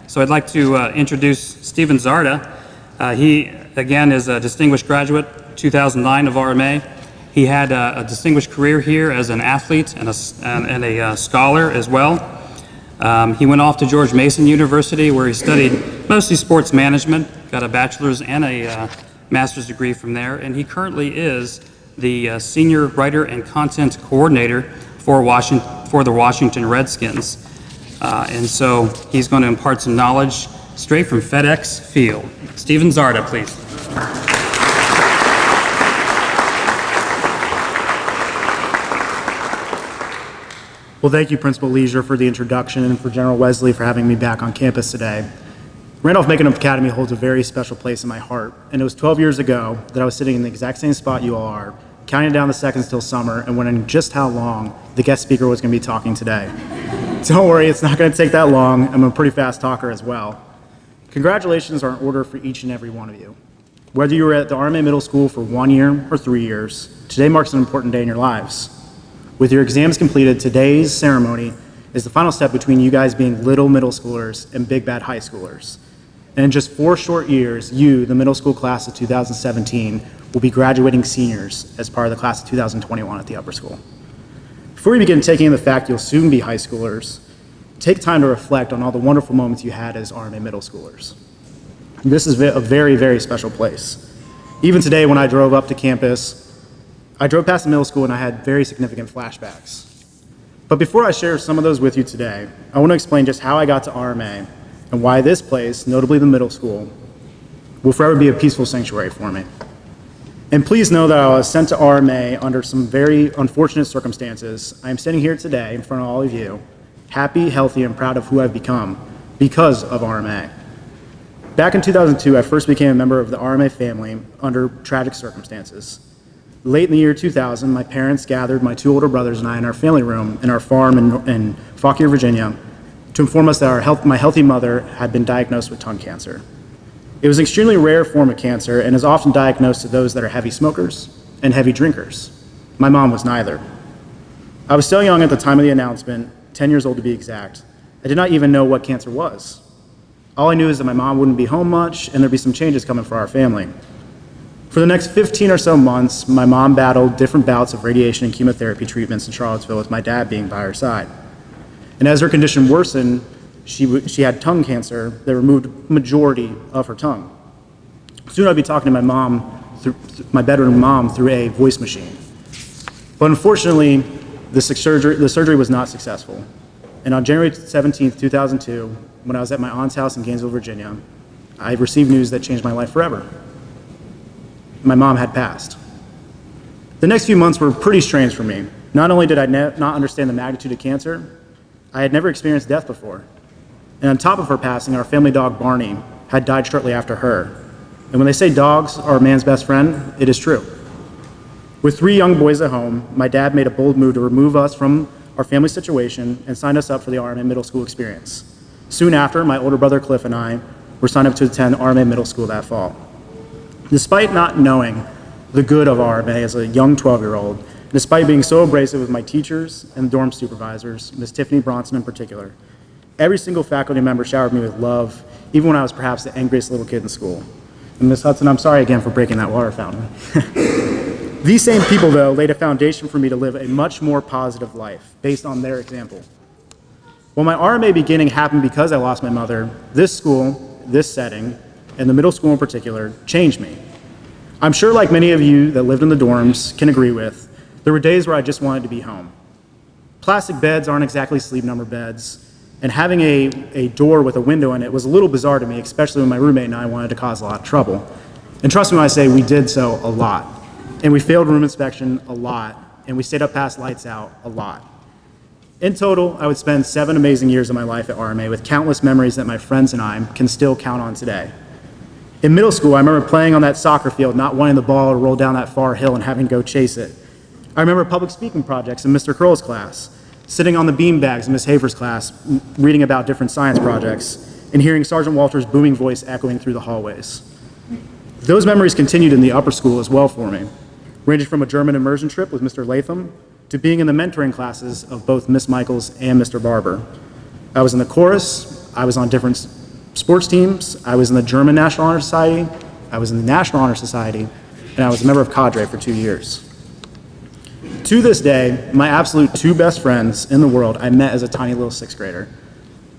So I'd like to introduce Stephen Czarda. He, again, is a distinguished graduate, 2009 of RMA. He had a distinguished career here as an athlete and a scholar as well. He went off to George Mason University, where he studied mostly sports management, got a bachelor's and a master's degree from there, and he currently is the senior writer and content coordinator for the Washington Redskins. And so he's going to impart some knowledge straight from FedEx Field. Stephen Czarda, please. Well, thank you, Principal Leisure, for the introduction, and for General Wesley for having me back on campus today. Randolph-Macon Academy holds a very special place in my heart, and it was 12 years ago that I was sitting in the exact same spot you all are, counting down the seconds till summer and wondering just how long the guest speaker was going to be talking today. Don't worry, it's not going to take that long. I'm a pretty fast talker as well. Congratulations are in order for each and every one of you. Whether you were at the RMA Middle School for 1 year or 3 years, today marks an important day in your lives. With your exams completed, today's ceremony is the final step between you guys being little middle schoolers and big bad high schoolers. And in just 4 short years, you, the middle school class of 2017, will be graduating seniors as part of the class of 2021 at the upper school. Before we begin taking in the fact you'll soon be high schoolers, take time to reflect on all the wonderful moments you had as RMA middle schoolers. This is a very, very special place. Even today, when I drove up to campus, I drove past the middle school and I had very significant flashbacks. But before I share some of those with you today, I want to explain just how I got to RMA and why this place, notably the middle school, will forever be a peaceful sanctuary for me. And please know that I was sent to RMA under some very unfortunate circumstances. I am sitting here today in front of all of you, happy, healthy, and proud of who I've become because of RMA. Back in 2002, I first became a member of the RMA family under tragic circumstances. Late in the year 2000, my parents gathered my 2 older brothers and I in our family room in our farm in Fauquier, Virginia, to inform us that my healthy mother had been diagnosed with tongue cancer. It was an extremely rare form of cancer and is often diagnosed to those that are heavy smokers and heavy drinkers. My mom was neither. I was still young at the time of the announcement, 10 years old to be exact. I did not even know what cancer was. All I knew is that my mom wouldn't be home much and there'd be some changes coming for our family. For the next 15 or so months, my mom battled different bouts of radiation and chemotherapy treatments in Charlottesville, with my dad being by her side. And as her condition worsened, she had tongue cancer that removed a majority of her tongue. Soon I'd be talking to my mom, my bedroom mom, through a voice machine. But unfortunately, the surgery was not successful. And on January 17th, 2002, when I was at my aunt's house in Gainesville, Virginia, I received news that changed my life forever. My mom had passed. The next few months were pretty strange for me. Not only did I not understand the magnitude of cancer, I had never experienced death before. And on top of her passing, our family dog, Barney, had died shortly after her. And when they say dogs are a man's best friend, it is true. With 3 young boys at home, my dad made a bold move to remove us from our family situation and signed us up for the RMA Middle School experience. Soon after, my older brother Cliff and I were signed up to attend RMA Middle School that fall. Despite not knowing the good of RMA as a young 12-year-old, despite being so abrasive with my teachers and dorm supervisors, Ms. Tiffany Bronson in particular, every single faculty member showered me with love, even when I was perhaps the angriest little kid in school. And Ms. Hudson, I'm sorry again for breaking that water fountain. These same people, though, laid a foundation for me to live a much more positive life based on their example. While my RMA beginning happened because I lost my mother, this school, this setting, and the middle school in particular, changed me. I'm sure, like many of you that lived in the dorms can agree with, there were days where I just wanted to be home. Plastic beds aren't exactly sleep number beds, and having a door with a window in it was a little bizarre to me, especially when my roommate and I wanted to cause a lot of trouble. And trust me when I say we did so a lot. And we failed room inspection a lot, and we stayed up past lights out a lot. In total, I would spend 7 amazing years of my life at RMA with countless memories that my friends and I can still count on today. In middle school, I remember playing on that soccer field, not wanting the ball to roll down that far hill and having to go chase it. I remember public speaking projects in Mr. Curl's class, sitting on the beanbags in Ms. Haver's class, reading about different science projects, and hearing Sergeant Walter's booming voice echoing through the hallways. Those memories continued in the upper school as well for me, ranging from a German immersion trip with Mr. Latham to being in the mentoring classes of both Miss Michaels and Mr. Barber. I was in the chorus, I was on different Sports teams, I was in the German National Honor Society, I was in the National Honor Society, and I was a member of cadre for 2 years. To this day, my absolute two best friends in the world I met as a tiny little sixth grader,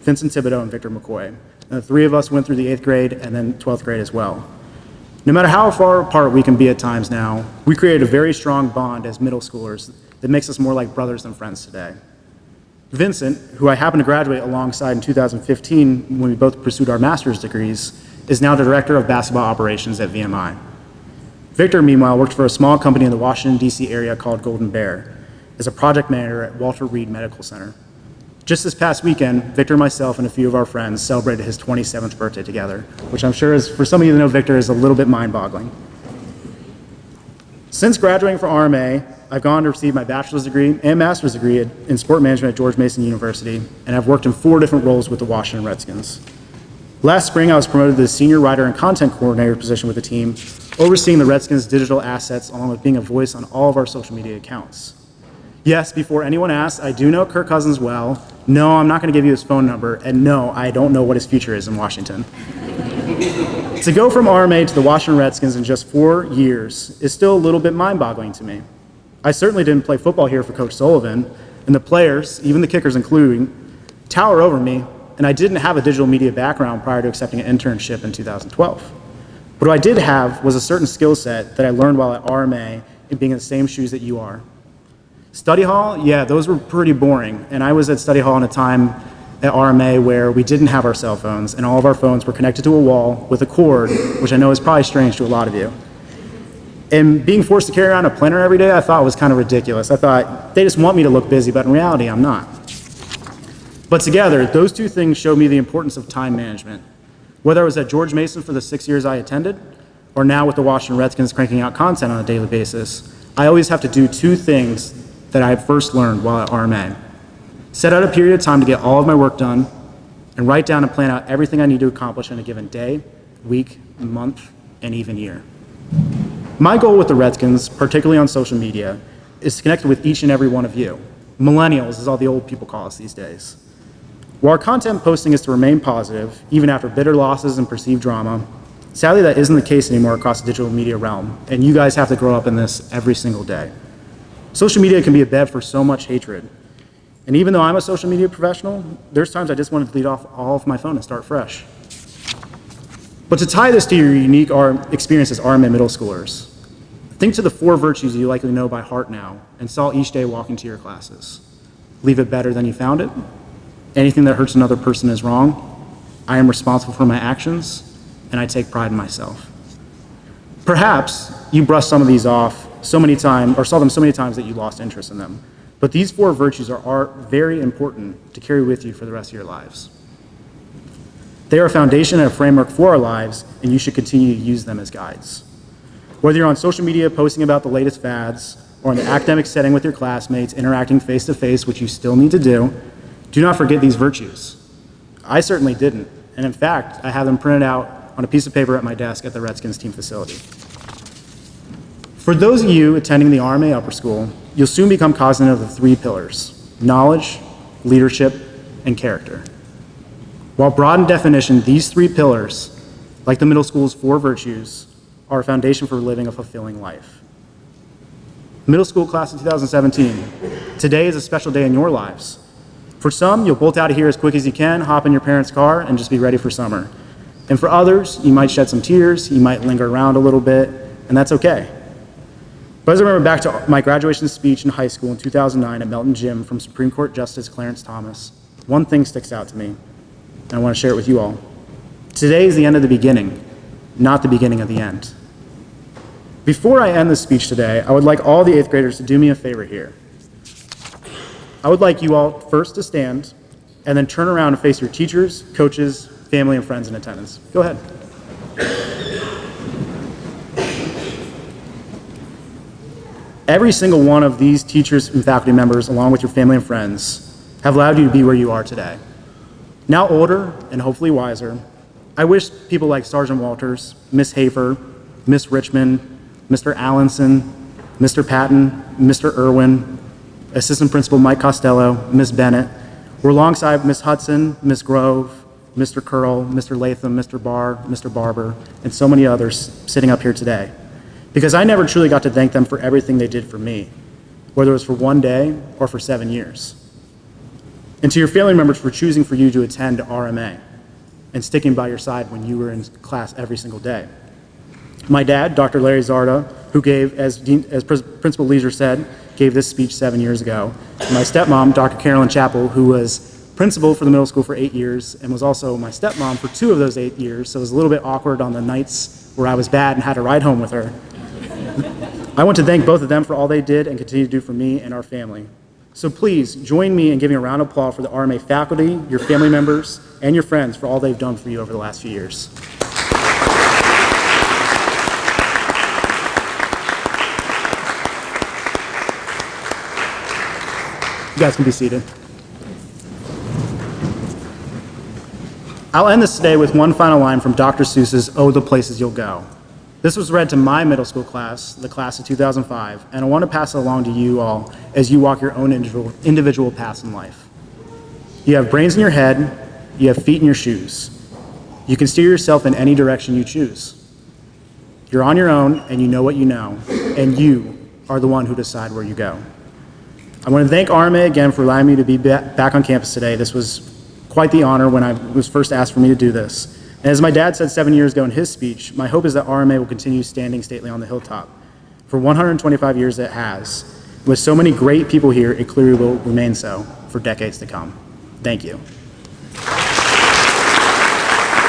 Vincent Thibodeau and Victor McCoy. And the three of us went through the 8th grade and then 12th grade as well. No matter how far apart we can be at times now, we created a very strong bond as middle schoolers that makes us more like brothers than friends today. Vincent, who I happened to graduate alongside in 2015 when we both pursued our master's degrees, is now the director of basketball operations at VMI. Victor, meanwhile, worked for a small company in the Washington, D.C. area called Golden Bear as a project manager at Walter Reed Medical Center. Just this past weekend, Victor, myself, and a few of our friends celebrated his 27th birthday together, which I'm sure is, for some of you that know Victor, is a little bit mind-boggling. Since graduating from RMA, I've gone to receive my bachelor's degree and master's degree in sport management at George Mason University, and I've worked in 4 different roles with the Washington Redskins. Last spring, I was promoted to the senior writer and content coordinator position with the team, overseeing the Redskins' digital assets along with being a voice on all of our social media accounts. Yes, before anyone asks, I do know Kirk Cousins well. No, I'm not going to give you his phone number, and no, I don't know what his future is in Washington. To go from RMA to the Washington Redskins in just 4 years is still a little bit mind-boggling to me. I certainly didn't play football here for Coach Sullivan, and the players, even the kickers including, tower over me, and I didn't have a digital media background prior to accepting an internship in 2012. But what I did have was a certain skill set that I learned while at RMA and being in the same shoes that you are. Study hall, yeah, those were pretty boring, and I was at study hall in a time at RMA where we didn't have our cell phones, and all of our phones were connected to a wall with a cord, which I know is probably strange to a lot of you. And being forced to carry around a planner every day, I thought was kind of ridiculous. I thought, they just want me to look busy, but in reality, I'm not. But together, those two things showed me the importance of time management. Whether I was at George Mason for the 6 years I attended, or now with the Washington Redskins cranking out content on a daily basis, I always have to do 2 things that I first learned while at RMA. Set out a period of time to get all of my work done, and write down and plan out everything I need to accomplish in a given day, week, month, and even year. My goal with the Redskins, particularly on social media, is to connect with each and every one of you. Millennials, as all the old people call us these days. While our content posting is to remain positive, even after bitter losses and perceived drama, sadly that isn't the case anymore across the digital media realm, and you guys have to grow up in this every single day. Social media can be a bed for so much hatred. And even though I'm a social media professional, there's times I just want to delete off all of my phone and start fresh. But to tie this to your unique experience as RMA middle schoolers, think to the 4 virtues you likely know by heart now and saw each day walking to your classes. Leave it better than you found it. Anything that hurts another person is wrong. I am responsible for my actions, and I take pride in myself. Perhaps you brushed some of these off so many times, or saw them so many times that you lost interest in them. But these 4 virtues are very important to carry with you for the rest of your lives. They are a foundation and a framework for our lives, and you should continue to use them as guides. Whether you're on social media posting about the latest fads, or in the academic setting with your classmates, interacting face-to-face, which you still need to do not forget these virtues. I certainly didn't, and in fact, I have them printed out on a piece of paper at my desk at the Redskins team facility. For those of you attending the RMA Upper School, you'll soon become cognizant of the 3 pillars: knowledge, leadership, and character. While broad in definition, these 3 pillars, like the middle school's 4 virtues, are a foundation for living a fulfilling life. Middle school class of 2017, today is a special day in your lives. For some, you'll bolt out of here as quick as you can, hop in your parents' car, and just be ready for summer. And for others, you might shed some tears, you might linger around a little bit, and that's okay. But as I remember back to my graduation speech in high school in 2009 at Melton Gym from Supreme Court Justice Clarence Thomas, one thing sticks out to me, and I want to share it with you all. Today is the end of the beginning, not the beginning of the end. Before I end this speech today, I would like all the 8th graders to do me a favor here. I would like you all first to stand, and then turn around and face your teachers, coaches, family, and friends in attendance. Go ahead. Every single one of these teachers and faculty members, along with your family and friends, have allowed you to be where you are today. Now older, and hopefully wiser, I wish people like Sergeant Walters, Miss Hafer, Miss Richmond, Mr. Allenson, Mr. Patton, Mr. Irwin, Assistant Principal Mike Costello, Miss Bennett, were alongside Miss Hudson, Miss Grove, Mr. Curl, Mr. Latham, Mr. Barr, Mr. Barber, and so many others sitting up here today. Because I never truly got to thank them for everything they did for me, whether it was for one day or for 7 years. And to your family members for choosing for you to attend RMA and sticking by your side when you were in class every single day. My dad, Dr. Larry Czarda, who gave, as Principal Leisure said, gave this speech 7 years ago. And my stepmom, Dr. Carolyn Chapel, who was principal for the middle school for 8 years and was also my stepmom for 2 of those 8 years, so it was a little bit awkward on the nights where I was bad and had to ride home with her. I want to thank both of them for all they did and continue to do for me and our family. So please join me in giving a round of applause for the RMA faculty, your family members, and your friends for all they've done for you over the last few years. You guys can be seated. I'll end this today with one final line from Dr. Seuss's "Oh, the Places You'll Go." This was read to my middle school class, the class of 2005, and I want to pass it along to you all as you walk your own individual paths in life. You have brains in your head, you have feet in your shoes. You can steer yourself in any direction you choose. You're on your own, and you know what you know, and you are the one who decide where you go. I want to thank RMA again for allowing me to be back on campus today. This was quite the honor when I was first asked for me to do this. And as my dad said 7 years ago in his speech, my hope is that RMA will continue standing stately on the hilltop. For 125 years it has. With so many great people here, it clearly will remain so for decades to come. Thank you.